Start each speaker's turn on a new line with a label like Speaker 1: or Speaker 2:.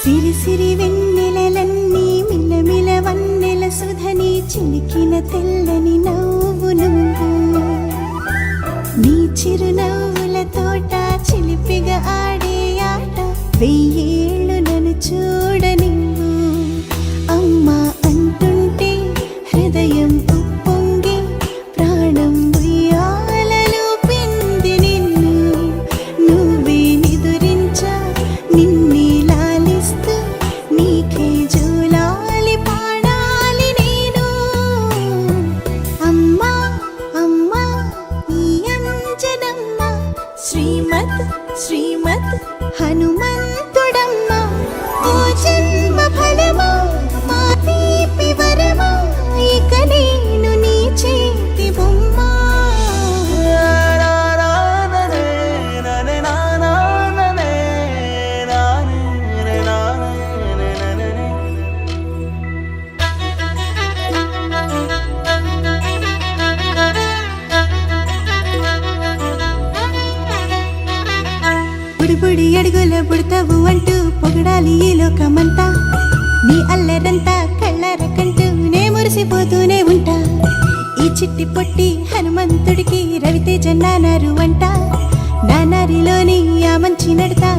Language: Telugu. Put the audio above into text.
Speaker 1: సిరి సిరి వెన్నెలలన్నీ మిలమిల వన్నెల సుధని చిలికిన తెల్లని నవ్వు నువ్వు నీ చిరునవ్వుల తోట చిలిపిగా ఆడే ఆట వెయ్యేళ్ళు నన్ను చూడనివ్వు అమ్మా అంటుంటే హృదయం ఉప్పొంగి ప్రాణం ఉయ్యాలలో పిండి నిన్ను నువ్వే నిదురించా నిన్నే లాలిస్తూ నీకే జూలాలి పాడాలి నేను అమ్మా అమ్మా ఈ అంజనమ్మ శ్రీమత్ శ్రీమత్ హనుమంతుడమ్మ ఓ జన్మ ఫలమా మా తీపి వరమా ఇక నేను నీ చేతి బొమ్మ బుడి అడుగుల పుడతావు అంటూ పొగడాలి ఈ లోకమంతా నీ అల్లరంతా కళ్ళరకంటూ నే మురిసిపోతూనే ఉంటా ఈ చిట్టి పొట్టి హనుమంతుడికి రవితేజ నానారు అంట నానారిలోని ఆ మంచి నడతా